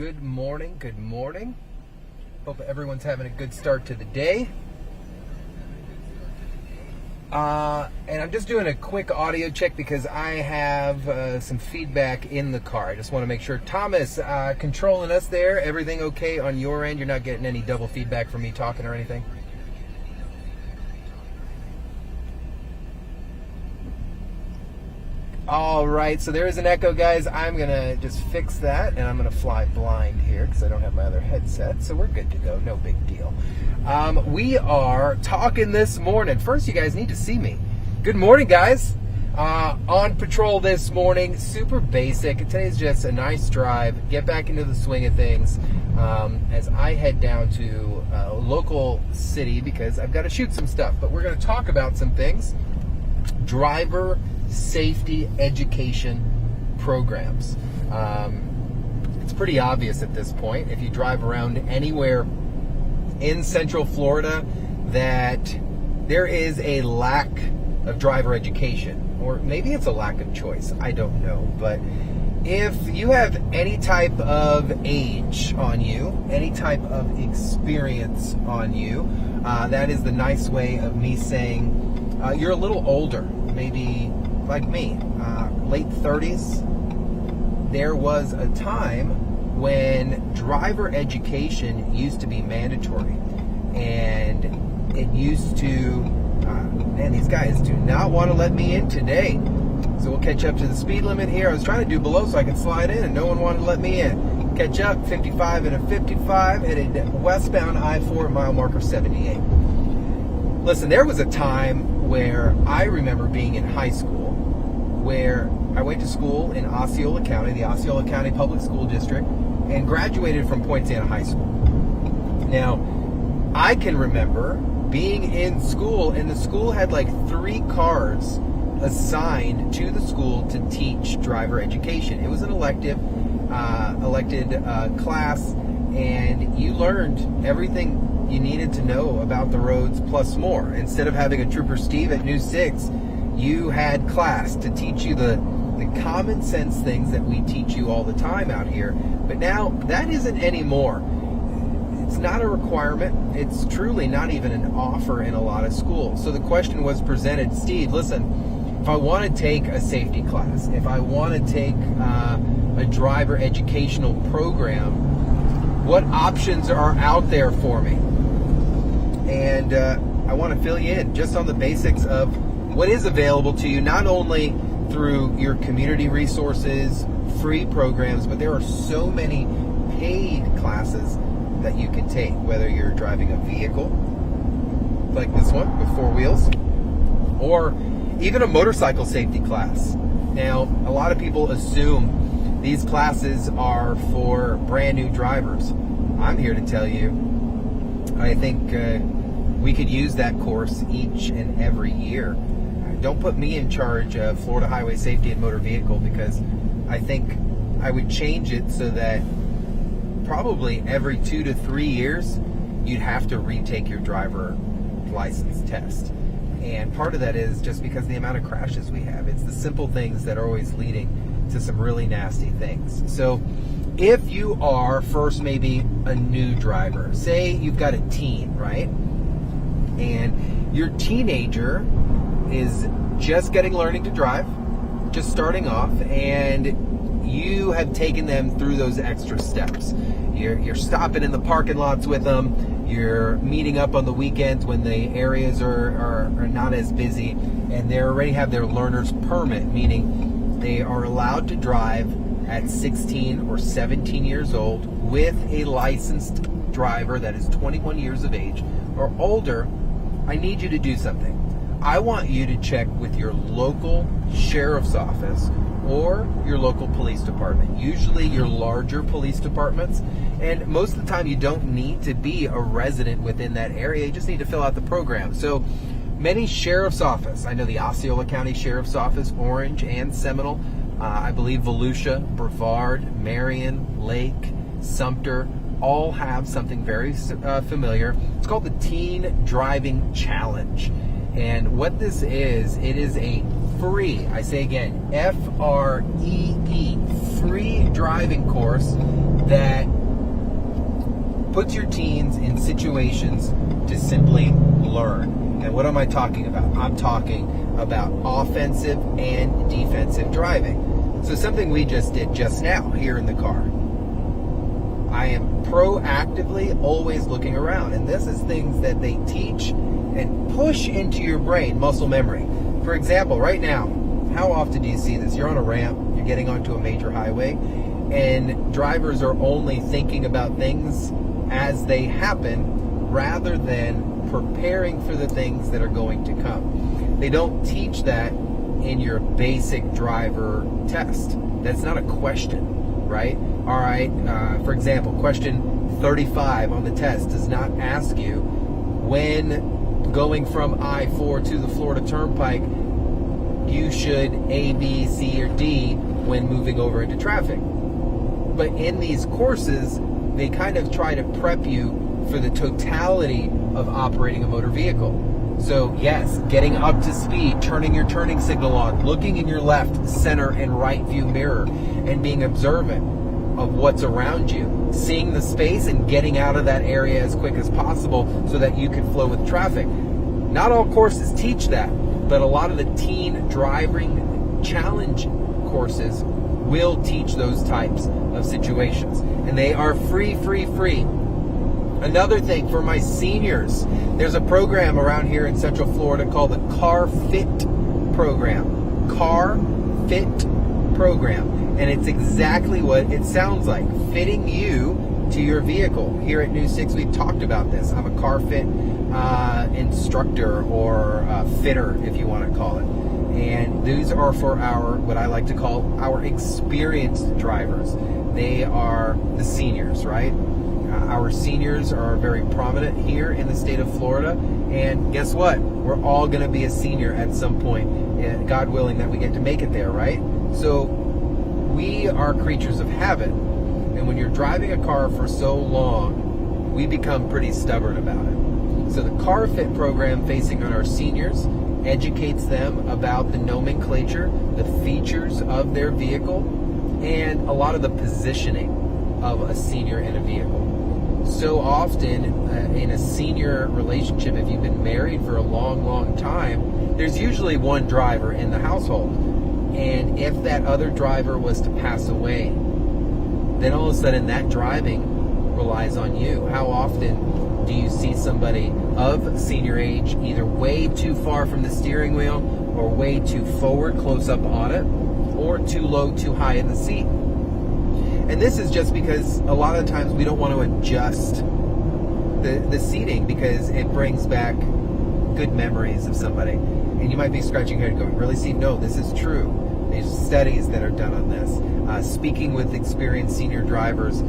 Good morning. Good morning. Hope everyone's having a good start to the day. And I'm just doing a quick audio check because I have some feedback in the car. I just want to make sure. Thomas, controlling us there. Everything okay on your end? You're not getting any double feedback from me talking or anything? All right, so there is an echo, guys. I'm going to just fix that, and I'm going to fly blind here because I don't have my other headset, so we're good to go. No big deal. We are talking this morning. First, you guys need to see me. Good morning, guys. On patrol this morning, super basic. Today's just a nice drive. Get back into the swing of things as I head down to a local city because I've got to shoot some stuff. But we're going to talk about some things. Driver safety education programs. It's pretty obvious at this point if you drive around anywhere in Central Florida that there is a lack of driver education, or maybe it's a lack of choice. I don't know. But if you have any type of age on you, any type of experience on you, that is the nice way of me saying you're a little older, maybe like me, late 30s. There was a time when driver education used to be mandatory, and it used to, man, these guys do not want to let me in today. So we'll catch up to the speed limit here. I was trying to do below so I could slide in, and no one wanted to let me in. Catch up, 55 and a 55, headed westbound I-4 at mile marker 78. Listen, there was a time where I remember being in high school where I went to school in Osceola County, the Osceola County Public School District, and graduated from Poinciana High School. Now, I can remember being in school, and the school had like 3 cars assigned to the school to teach driver education. It was an elected class, and you learned everything you needed to know about the roads plus more. Instead of having a Trooper Steve at News 6, you had class to teach you the common sense things that we teach you all the time out here. But now that isn't anymore. It's not a requirement. It's truly not even an offer in a lot of schools. So the question was presented, Steve, listen, if I want to take a safety class, if I want to take a driver educational program, what options are out there for me? And I want to fill you in just on the basics of what is available to you, not only through your community resources, free programs, but there are so many paid classes that you can take, whether you're driving a vehicle like this one with 4 wheels, or even a motorcycle safety class. Now, a lot of people assume these classes are for brand new drivers. I'm here to tell you, I think we could use that course each and every year. Don't put me in charge of Florida Highway Safety and Motor Vehicle, because I think I would change it so that probably every 2 to 3 years you'd have to retake your driver license test. And part of that is just because of the amount of crashes we have. It's the simple things that are always leading to some really nasty things. So if you are first maybe a new driver, say you've got a teen, right? And your teenager is just learning to drive, just starting off, and you have taken them through those extra steps. You're stopping in the parking lots with them. You're meeting up on the weekends when the areas are not as busy, and they already have their learner's permit, meaning they are allowed to drive at 16 or 17 years old with a licensed driver that is 21 years of age or older. I need you to do something. I want you to check with your local sheriff's office or your local police department, usually your larger police departments. And most of the time you don't need to be a resident within that area. You just need to fill out the program. So many sheriff's office, I know the Osceola County Sheriff's Office, Orange and Seminole, I believe Volusia, Brevard, Marion, Lake, Sumter, all have something very familiar. It's called the Teen Driving Challenge. And what this is, it is a free, I say again, F-R-E-E, free driving course that puts your teens in situations to simply learn. And what am I talking about? I'm talking about offensive and defensive driving. So something we just did just now here in the car. I am proactively always looking around. And this is things that they teach and push into your brain, muscle memory. For example, right now, how often do you see this? You're on a ramp, you're getting onto a major highway, and drivers are only thinking about things as they happen rather than preparing for the things that are going to come. They don't teach that in your basic driver test. That's not a question, right? All right, for example, question 35 on the test does not ask you when going from I-4 to the Florida Turnpike, you should A, B, C, or D when moving over into traffic. But in these courses, they kind of try to prep you for the totality of operating a motor vehicle. So yes, getting up to speed, turning your turning signal on, looking in your left, center, and right view mirror, and being observant of what's around you, seeing the space and getting out of that area as quick as possible so that you can flow with traffic. Not all courses teach that, but a lot of the teen driving challenge courses will teach those types of situations. And they are free. Another thing for my seniors, there's a program around here in Central Florida called the CarFit Program. CarFit Program. And it's exactly what it sounds like, fitting you to your vehicle. Here at New 6, we've talked about this. I'm a CarFit instructor or fitter, if you want to call it. And these are for our, what I like to call our experienced drivers. They are the seniors, right? Our seniors are very prominent here in the state of Florida. And guess what? We're all going to be a senior at some point, God willing that we get to make it there, right? So we are creatures of habit. And when you're driving a car for so long, we become pretty stubborn about it. So the CarFit program facing on our seniors educates them about the nomenclature, the features of their vehicle, and a lot of the positioning of a senior in a vehicle. So often in a senior relationship, if you've been married for a long time, there's usually one driver in the household. And if that other driver was to pass away, then all of a sudden that driving relies on you. How often do you see somebody of senior age either way too far from the steering wheel or way too forward, close up on it, or too low, too high in the seat? And this is just because a lot of times we don't want to adjust the seating because it brings back good memories of somebody. And you might be scratching your head going, really, Steve? No, this is true. There's studies that are done on this. Speaking with experienced senior drivers,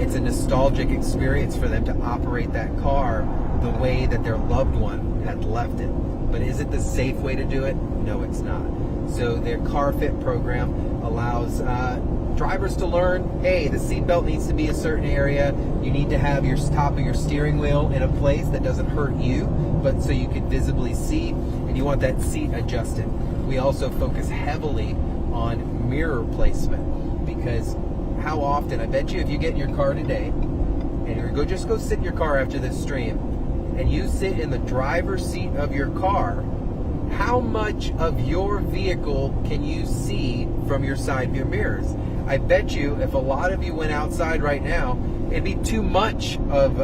it's a nostalgic experience for them to operate that car the way that their loved one had left it. But is it the safe way to do it? No, it's not. So their CarFit program allows drivers to learn, hey, the seatbelt needs to be a certain area. You need to have your top of your steering wheel in a place that doesn't hurt you, but so you can visibly see, and you want that seat adjusted. We also focus heavily on mirror placement because how often, I bet you if you get in your car today and you just go sit in your car after this stream and you sit in the driver's seat of your car, how much of your vehicle can you see from your side view mirrors? I bet you if a lot of you went outside right now, it'd be too much of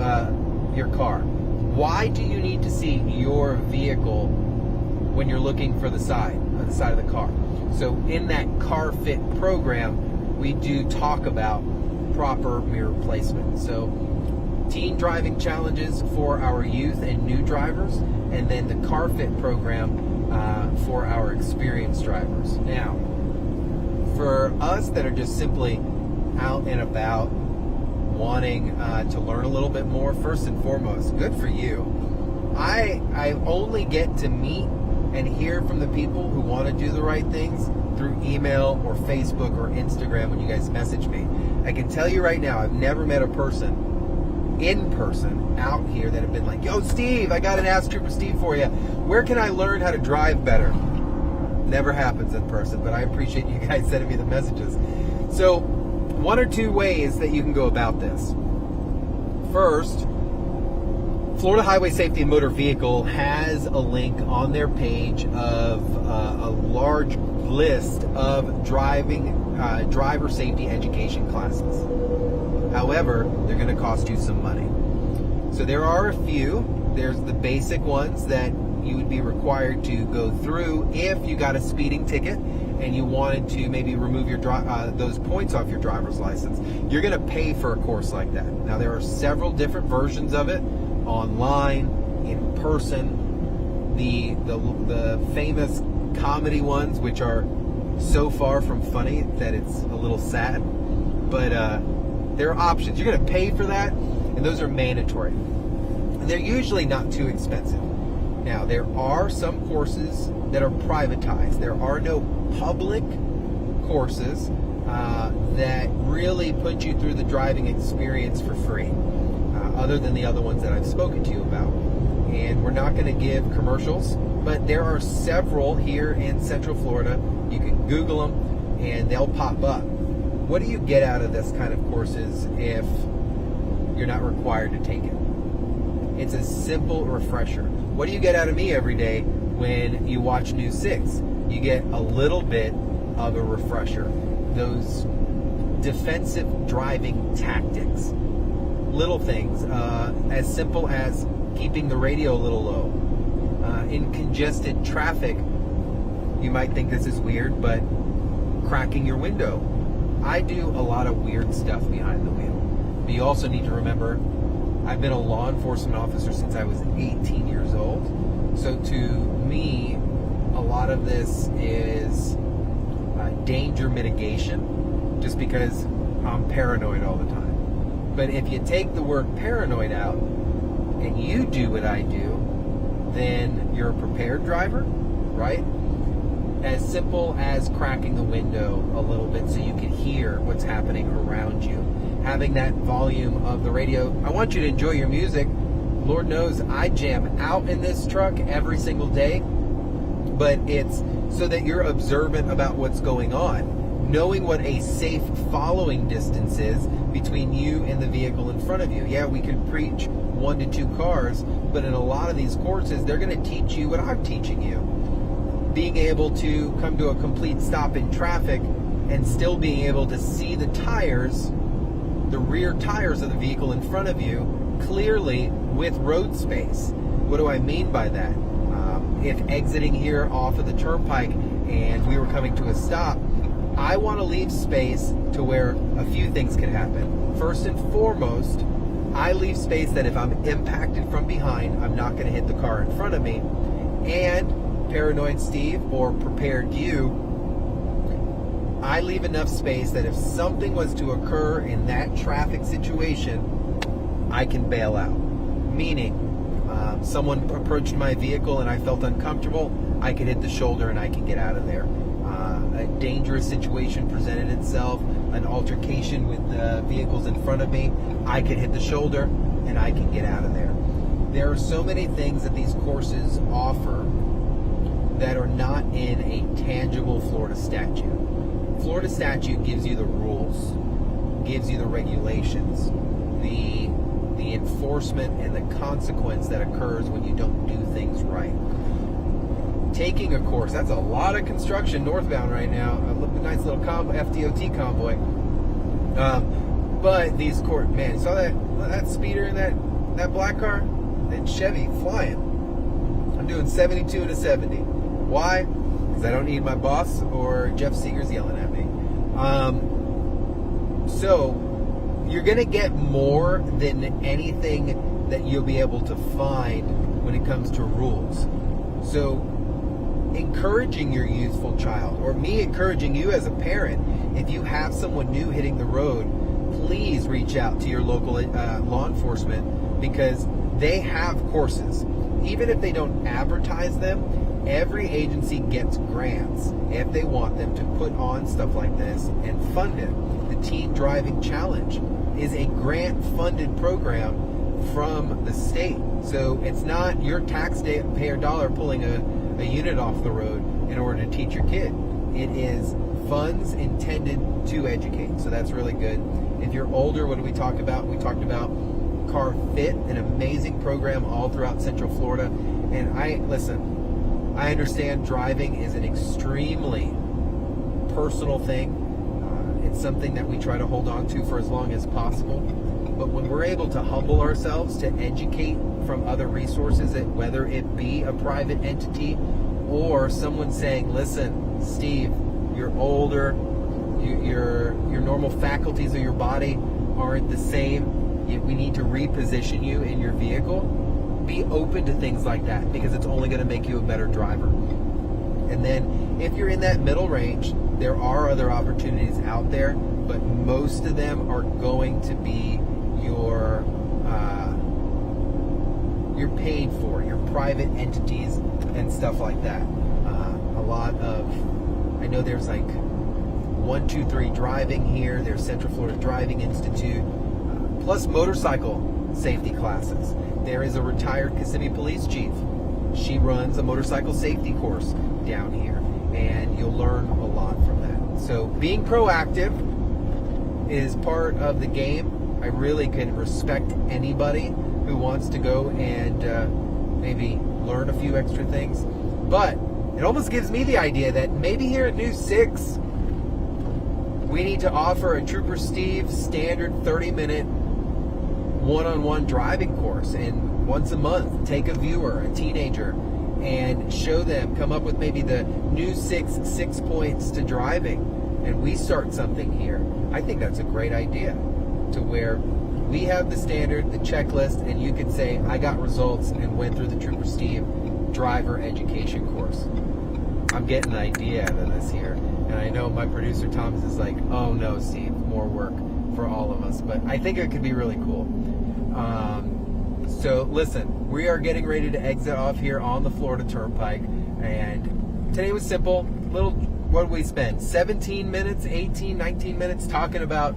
your car. Why do you need to see your vehicle when you're looking for the side of the car? So in that CarFit program, we do talk about proper mirror placement. So teen driving challenges for our youth and new drivers, and then the CarFit program for our experienced drivers. Now, for us that are just simply out and about wanting to learn a little bit more, first and foremost, good for you. I only get to meet and hear from the people who want to do the right things through email or Facebook or Instagram when you guys message me. I can tell you right now, I've never met a person in person out here that have been like, yo, Steve, I got an Ask Trooper Steve for you. Where can I learn how to drive better? Never happens in person, but I appreciate you guys sending me the messages. So one or two ways that you can go about this. First, Florida Highway Safety and Motor Vehicle has a link on their page of a large list of driver safety education classes. However, they're going to cost you some money. So there are a few. There's the basic ones that you would be required to go through if you got a speeding ticket and you wanted to maybe remove your those points off your driver's license. You're going to pay for a course like that. Now, there are several different versions of it, online, in person, the famous comedy ones, which are so far from funny that it's a little sad. But there are options. You're going to pay for that, and those are mandatory. And they're usually not too expensive. Now, there are some courses that are privatized. There are no public courses that really put you through the driving experience for free, other than the other ones that I've spoken to you about. And we're not going to give commercials, but there are several here in Central Florida. You can Google them, and they'll pop up. What do you get out of this kind of courses if you're not required to take it? It's a simple refresher. What do you get out of me every day when you watch News 6? You get a little bit of a refresher. Those defensive driving tactics. Little things, as simple as keeping the radio a little low. In congested traffic, you might think this is weird, but cracking your window. I do a lot of weird stuff behind the wheel. But you also need to remember, I've been a law enforcement officer since I was 18 years old. So to me, a lot of this is danger mitigation, just because I'm paranoid all the time. But if you take the word paranoid out and you do what I do, then you're a prepared driver, right? As simple as cracking the window a little bit so you can hear what's happening around you. Having that volume of the radio. I want you to enjoy your music. Lord knows I jam out in this truck every single day, but it's so that you're observant about what's going on, knowing what a safe following distance is between you and the vehicle in front of you. Yeah, we could preach 1 to 2 cars, but in a lot of these courses, they're going to teach you what I'm teaching you. Being able to come to a complete stop in traffic and still being able to see the tires, the rear tires of the vehicle in front of you clearly with road space. What do I mean by that? If exiting here off of the turnpike and we were coming to a stop, I want to leave space to where a few things can happen. First and foremost, I leave space that if I'm impacted from behind, I'm not going to hit the car in front of me. And Paranoid Steve or Prepared You, I leave enough space that if something was to occur in that traffic situation, I can bail out. Meaning, someone approached my vehicle and I felt uncomfortable, I could hit the shoulder and I can get out of there. A dangerous situation presented itself, an altercation with the vehicles in front of me, I could hit the shoulder and I can get out of there. There are so many things that these courses offer that are not in a tangible Florida statute. Florida statute gives you the rules, gives you the regulations, the enforcement and the consequence that occurs when you don't do things right. Taking a course, that's a lot of construction northbound right now. A nice little FDOT convoy. But these court, man, you saw that speeder in that black car? That Chevy flying. I'm doing 72 to 70. Why? Because I don't need my boss or Jeff Seeger's yelling at me. So you're going to get more than anything that you'll be able to find when it comes to rules. So encouraging your youthful child, or me encouraging you as a parent, if you have someone new hitting the road, please reach out to your local law enforcement, because they have courses. Even if they don't advertise them, every agency gets grants if they want them to put on stuff like this and fund it. The Teen Driving Challenge is a grant-funded program from the state. So it's not your taxpayer dollar pulling a unit off the road in order to teach your kid. It is funds intended to educate. So that's really good. If you're older, what do we talk about? We talked about CarFit, an amazing program all throughout Central Florida. And I understand driving is an extremely personal thing. It's something that we try to hold on to for as long as possible. But when we're able to humble ourselves to educate from other resources, whether it be a private entity or someone saying, listen, Steve, you're older, your normal faculties of your body aren't the same, we need to reposition you in your vehicle. Be open to things like that, because it's only going to make you a better driver. And then if you're in that middle range, there are other opportunities out there, but most of them are going to be you're paid for, your private entities and stuff like that. A lot of, I know there's like 123 Driving here, there's Central Florida Driving Institute, plus motorcycle safety classes. There is a retired Kissimmee police chief. She runs a motorcycle safety course down here, and you'll learn a lot from that. So being proactive is part of the game. I really can respect anybody who wants to go and maybe learn a few extra things. But it almost gives me the idea that maybe here at New 6, we need to offer a Trooper Steve standard 30-minute one-on-one driving course, and once a month take a viewer, a teenager, and show them, come up with maybe the new six points to driving, and we start something here. I think that's a great idea, to where we have the standard, the checklist, and you can say, I got results and went through the Trooper Steve driver education course. I'm getting an idea out of this here, and I know my producer Thomas is like, oh no, Steve, more work for all of us, but I think it could be really cool. So listen, we are getting ready to exit off here on the Florida Turnpike, and today was simple. What did we spend? 18, 19 minutes talking about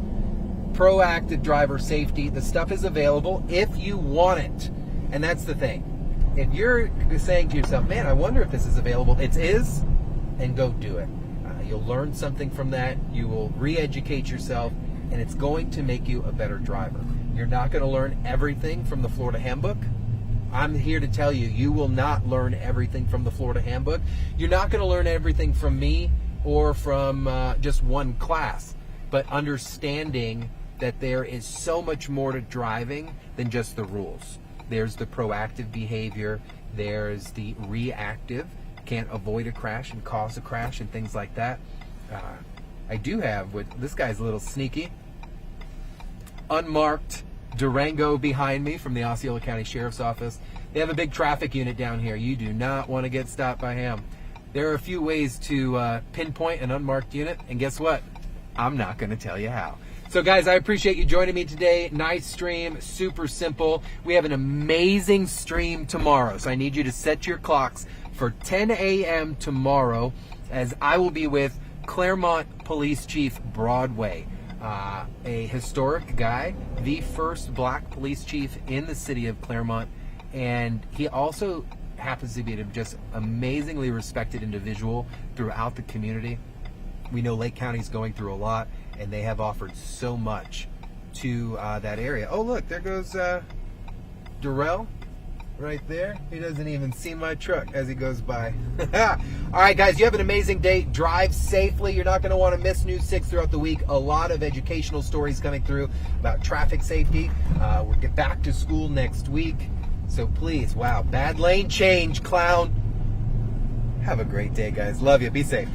proactive driver safety. The stuff is available if you want it, and that's the thing. If you're saying to yourself, man, I wonder if this is available, it is, and go do it. You'll learn something from that. You will re-educate yourself, and it's going to make you a better driver. You're not going to learn everything from the Florida Handbook. I'm here to tell you, you will not learn everything from the Florida Handbook. You're not going to learn everything from me or from just one class, but understanding that there is so much more to driving than just the rules. There's the proactive behavior. There's the reactive. Can't avoid a crash and cause a crash and things like that. I do have, this guy's a little sneaky, unmarked Durango behind me from the Osceola County Sheriff's Office. They have a big traffic unit down here. You do not want to get stopped by him. There are a few ways to pinpoint an unmarked unit, and guess what? I'm not going to tell you how. So guys, I appreciate you joining me today. Nice stream, super simple. We have an amazing stream tomorrow, so I need you to set your clocks for 10 a.m. tomorrow, as I will be with Claremont Police Chief Broadway, a historic guy, the first black police chief in the city of Claremont, and he also happens to be a just amazingly respected individual throughout the community. We know Lake County's going through a lot, and they have offered so much to that area. Oh, look, there goes Durrell right there. He doesn't even see my truck as he goes by. All right, guys, you have an amazing day. Drive safely. You're not going to want to miss News 6 throughout the week. A lot of educational stories coming through about traffic safety. We'll get back to school next week. So please, wow, bad lane change, clown. Have a great day, guys. Love you. Be safe.